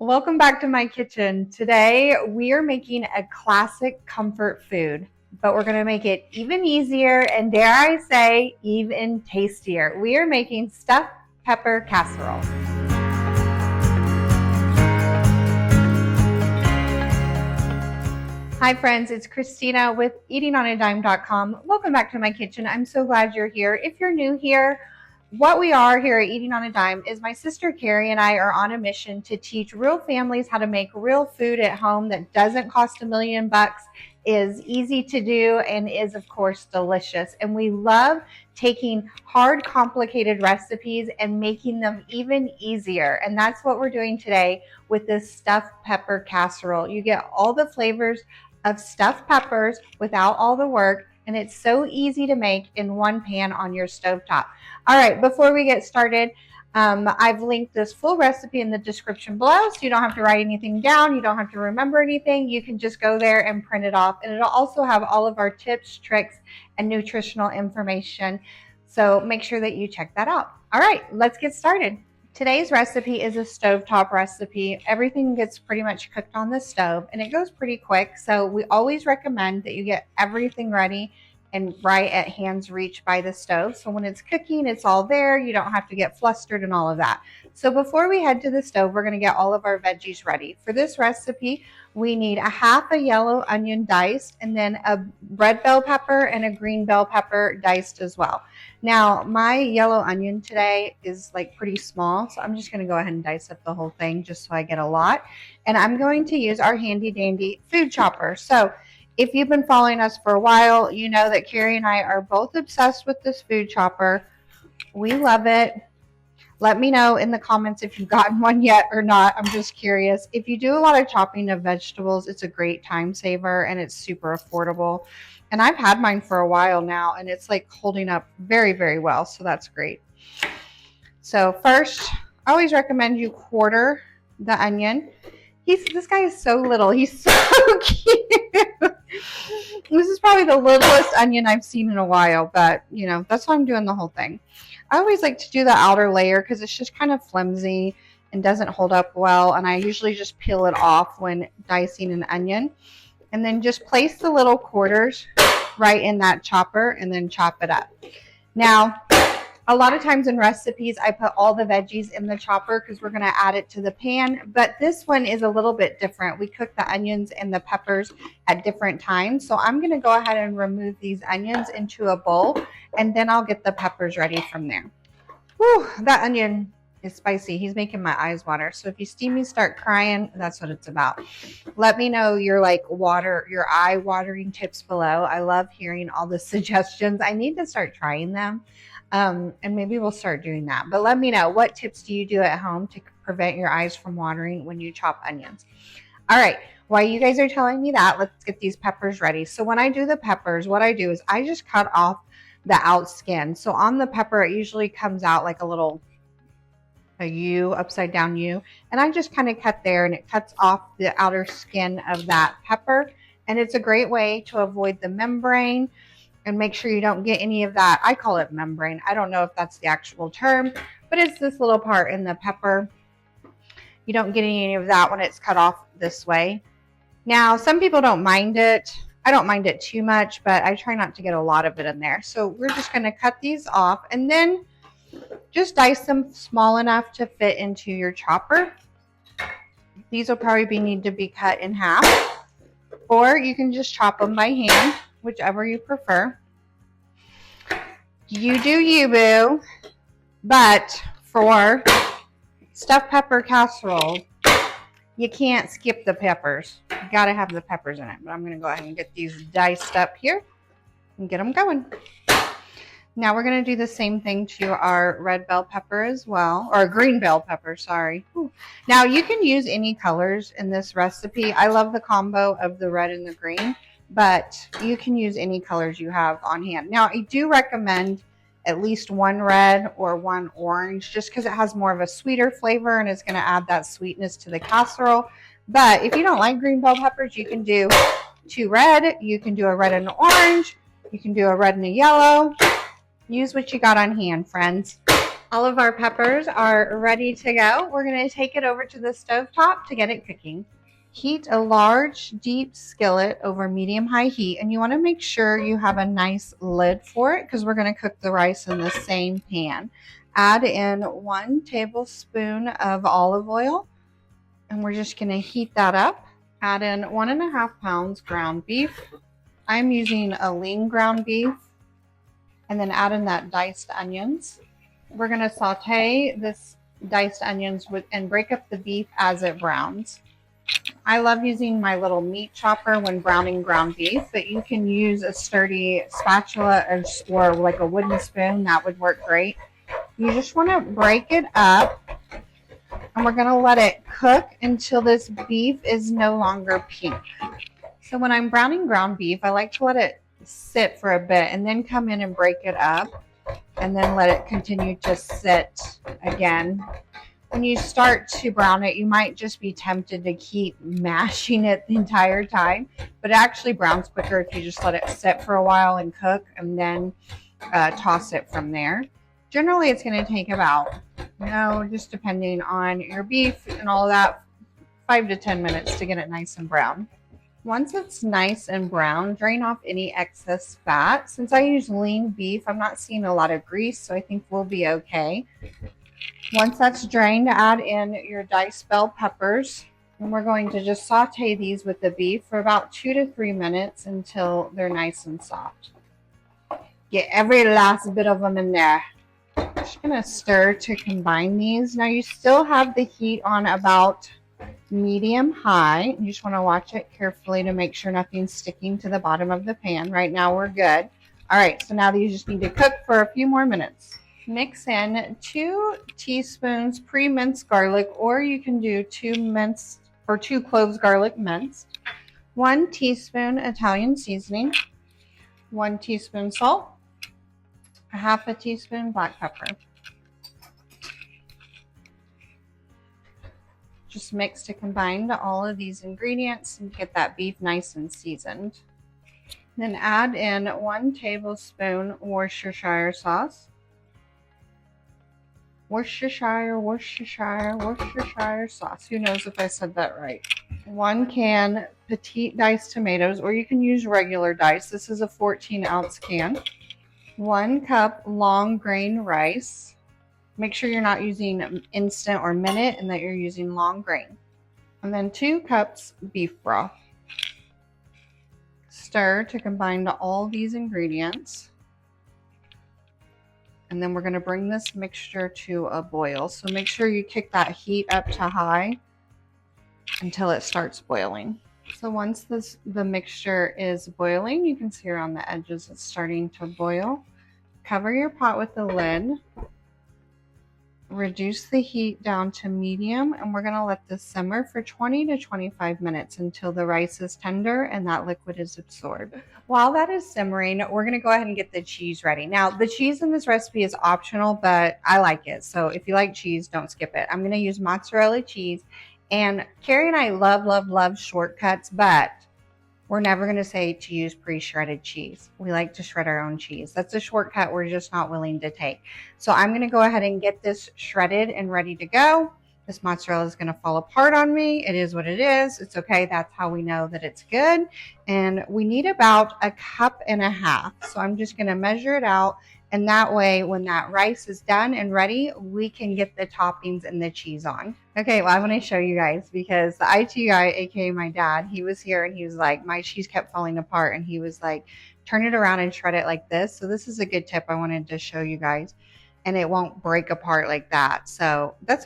Welcome back to my kitchen. Today we are making a classic comfort food, but we're going to make it even easier and, dare I say, even tastier. We are making stuffed pepper casserole. Hi friends, it's Christina with eatingonadime.com. Welcome back to my kitchen. I'm so glad you're here. If you're new here, what we are here at Eating on a Dime is my sister Carrie and I are on a mission to teach real families how to make real food at home that doesn't cost $1,000,000, is easy to do, and is of course delicious. And we love taking hard, complicated recipes and making them even easier. And that's what we're doing today with this stuffed pepper casserole. You get all the flavors of stuffed peppers without all the work, and it's so easy to make in one pan on your stovetop. All right, before we get started, I've linked this full recipe in the description below, so you don't have to write anything down. You don't have to remember anything. You can just go there and print it off, and it'll also have all of our tips, tricks, and nutritional information. So make sure that you check that out. All right, let's get started. Today's recipe is a stovetop recipe. Everything gets pretty much cooked on the stove, and it goes pretty quick. So we always recommend that you get everything ready and right at hand's reach by the stove. So when it's cooking, it's all there. You don't have to get flustered and all of that. So before we head to the stove, we're going to get all of our veggies ready. For this recipe, we need a half a yellow onion diced, and then a red bell pepper and a green bell pepper diced as well. Now, my yellow onion today is like pretty small, so I'm just going to go ahead and dice up the whole thing just so I get a lot. And I'm going to use our handy dandy food chopper. So if you've been following us for a while, you know that Carrie and I are both obsessed with this food chopper. We love it. Let me know in the comments if you've gotten one yet or not. I'm just curious. If you do a lot of chopping of vegetables, it's a great time saver and it's super affordable. And I've had mine for a while now, and it's like holding up very, very well. So that's great. So first, I always recommend you quarter the onion. This guy is so little. He's so cute. This is probably the littlest onion I've seen in a while, but you know, that's why I'm doing the whole thing. I always like to do the outer layer because it's just kind of flimsy and doesn't hold up well, and I usually just peel it off when dicing an onion. And then just place the little quarters right in that chopper and then chop it up. Now, a lot of times in recipes, I put all the veggies in the chopper because we're going to add it to the pan. But this one is a little bit different. We cook the onions and the peppers at different times. So I'm going to go ahead and remove these onions into a bowl, and then I'll get the peppers ready from there. Whew, that onion is spicy. He's making my eyes water. So if you see me start crying, that's what it's about. Let me know your your eye watering tips below. I love hearing all the suggestions. I need to start trying them. And maybe we'll start doing that. But let me know, what tips do you do at home to prevent your eyes from watering when you chop onions? All right, while you guys are telling me that, let's get these peppers ready. So when I do the peppers, what I do is I just cut off the out skin. So on the pepper, it usually comes out like a U, upside down U. And I just kind of cut there, and it cuts off the outer skin of that pepper. And it's a great way to avoid the membrane and make sure you don't get any of that. I call it membrane. I don't know if that's the actual term, but it's this little part in the pepper. You don't get any of that when it's cut off this way. Now, some people don't mind it. I don't mind it too much, but I try not to get a lot of it in there. So we're just going to cut these off and then just dice them small enough to fit into your chopper. These will probably need to be cut in half, or you can just chop them by hand, whichever you prefer. You do you, boo. But for stuffed pepper casserole, you can't skip the peppers. You gotta have the peppers in it. But I'm gonna go ahead and get these diced up here and get them going. Now we're going to do the same thing to our red bell pepper as well, or green bell pepper, sorry. Ooh. Now you can use any colors in this recipe. I love the combo of the red and the green, but you can use any colors you have on hand. Now I do recommend at least one red or one orange, just because it has more of a sweeter flavor and it's going to add that sweetness to the casserole. But if you don't like green bell peppers, you can do 2 red, you can do a red and an orange, you can do a red and a yellow. Use what you got on hand, friends. All of our peppers are ready to go. We're going to take it over to the stovetop to get it cooking. Heat a large, deep skillet over medium-high heat, and you want to make sure you have a nice lid for it because we're going to cook the rice in the same pan. Add in 1 tablespoon of olive oil, and we're just going to heat that up. Add in 1.5 pounds ground beef. I'm using a lean ground beef, and then add in that diced onions. We're going to saute this diced onions and break up the beef as it browns. I love using my little meat chopper when browning ground beef, but you can use a sturdy spatula or like a wooden spoon. That would work great. You just want to break it up, and we're going to let it cook until this beef is no longer pink. So when I'm browning ground beef, I like to let it sit for a bit and then come in and break it up and then let it continue to sit again. When you start to brown it, you might just be tempted to keep mashing it the entire time, but it actually browns quicker if you just let it sit for a while and cook and then toss it from there. Generally, it's going to take about, just depending on your beef and all of that, 5 to 10 minutes to get it nice and brown. Once it's nice and brown, drain off any excess fat. Since I use lean beef, I'm not seeing a lot of grease, so I think we'll be okay. Once that's drained, add in your diced bell peppers, and we're going to just saute these with the beef for about 2 to 3 minutes until they're nice and soft. Get every last bit of them in there. Just going to stir to combine these. Now you still have the heat on about medium high. You just want to watch it carefully to make sure nothing's sticking to the bottom of the pan. Right now we're good. All right, so now you just need to cook for a few more minutes. Mix in 2 teaspoons pre-minced garlic, or you can do 2 cloves garlic minced, 1 teaspoon Italian seasoning, 1 teaspoon salt, 1/2 teaspoon black pepper. Just mix to combine all of these ingredients and get that beef nice and seasoned. Then add in 1 tablespoon Worcestershire sauce. Worcestershire sauce. Who knows if I said that right? 1 can petite diced tomatoes, or you can use regular dice. This is a 14-ounce can. 1 cup long grain rice. Make sure you're not using instant or minute and that you're using long grain. And then 2 cups beef broth. Stir to combine all these ingredients. And then we're going to bring this mixture to a boil. So make sure you kick that heat up to high until it starts boiling. So once the mixture is boiling, you can see around the edges it's starting to boil. Cover your pot with the lid. Reduce the heat down to medium, and we're going to let this simmer for 20 to 25 minutes until the rice is tender and that liquid is absorbed. While that is simmering, we're going to go ahead and get the cheese ready. Now, the cheese in this recipe is optional, but I like it. So if you like cheese, don't skip it. I'm going to use mozzarella cheese, and Carrie and I love shortcuts, but we're never going to say to use pre-shredded cheese. We like to shred our own cheese. That's a shortcut we're just not willing to take. So I'm going to go ahead and get this shredded and ready to go. This mozzarella is going to fall apart on me. It is what it is. It's okay. That's how we know that it's good. And we need about 1.5 cups. So I'm just going to measure it out. And that way, when that rice is done and ready, we can get the toppings and the cheese on. Okay, well, I want to show you guys because the IT guy, aka my dad, he was here and he was like, my cheese kept falling apart. And he was like, turn it around and shred it like this. So this is a good tip I wanted to show you guys. And it won't break apart like that. So I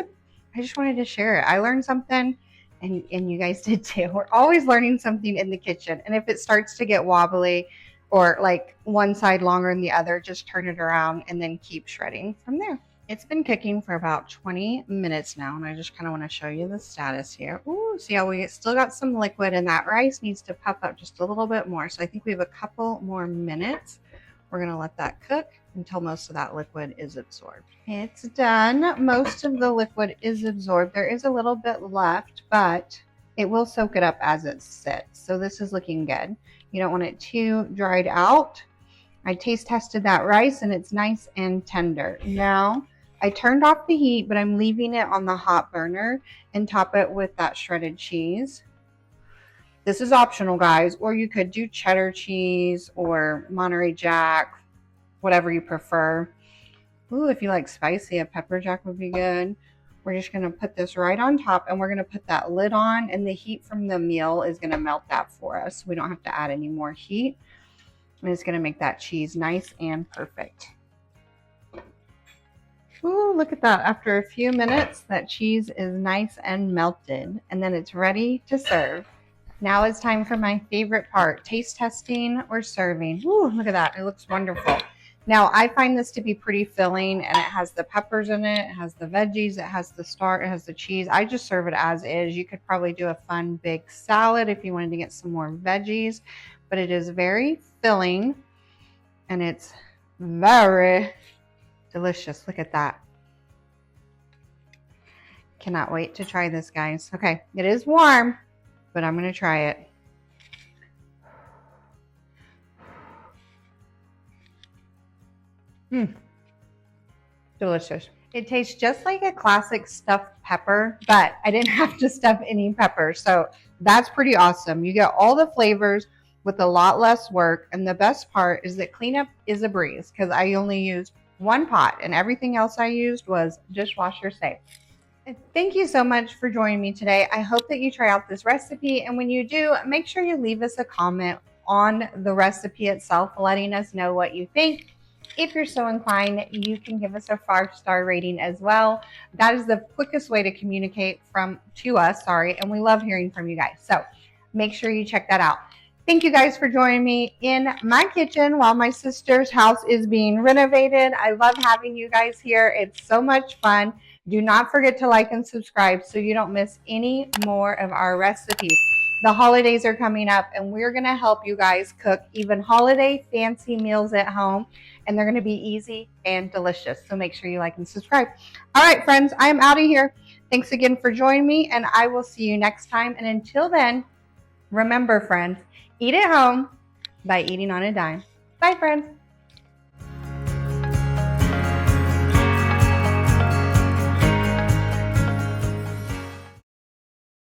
just wanted to share it. I learned something and you guys did too. We're always learning something in the kitchen. And if it starts to get wobbly, or like one side longer than the other, just turn it around and then keep shredding from there. It's been cooking for about 20 minutes now, and I just kind of want to show you the status here. Ooh, see how we still got some liquid, and that rice needs to puff up just a little bit more. So I think we have a couple more minutes. We're going to let that cook until most of that liquid is absorbed. It's done. Most of the liquid is absorbed. There is a little bit left, but it will soak it up as it sits. So this is looking good. You don't want it too dried out. I taste tested that rice and it's nice and tender. Now I turned off the heat, but I'm leaving it on the hot burner and top it with that shredded cheese. This is optional, guys, or you could do cheddar cheese or Monterey Jack, whatever you prefer. Ooh, if you like spicy, a pepper jack would be good. We're just going to put this right on top, and we're going to put that lid on, and the heat from the meal is going to melt that for us. We don't have to add any more heat, and it's going to make that cheese nice and perfect. Ooh, look at that. After a few minutes, that cheese is nice and melted, and then it's ready to serve. Now it's time for my favorite part, taste testing or serving. Ooh, look at that. It looks wonderful. Now, I find this to be pretty filling, and it has the peppers in it, it has the veggies, it has the it has the cheese. I just serve it as is. You could probably do a fun big salad if you wanted to get some more veggies, but it is very filling, and it's very delicious. Look at that. Cannot wait to try this, guys. Okay, it is warm, but I'm going to try it. Delicious. It tastes just like a classic stuffed pepper, but I didn't have to stuff any pepper. So that's pretty awesome. You get all the flavors with a lot less work. And the best part is that cleanup is a breeze because I only used one pot and everything else I used was dishwasher safe. Thank you so much for joining me today. I hope that you try out this recipe. And when you do, make sure you leave us a comment on the recipe itself, letting us know what you think. If you're so inclined, you can give us a 5-star rating as well. That is the quickest way to communicate to us, and we love hearing from you guys. So make sure you check that out. Thank you guys for joining me in my kitchen while my sister's house is being renovated. I love having you guys here. It's so much fun. Do not forget to like and subscribe so you don't miss any more of our recipes. The holidays are coming up, and we're going to help you guys cook even holiday fancy meals at home, and they're going to be easy and delicious. So make sure you like and subscribe. All right, friends, I'm out of here. Thanks again for joining me, and I will see you next time. And until then, remember, friends, eat at home by eating on a dime. Bye, friends.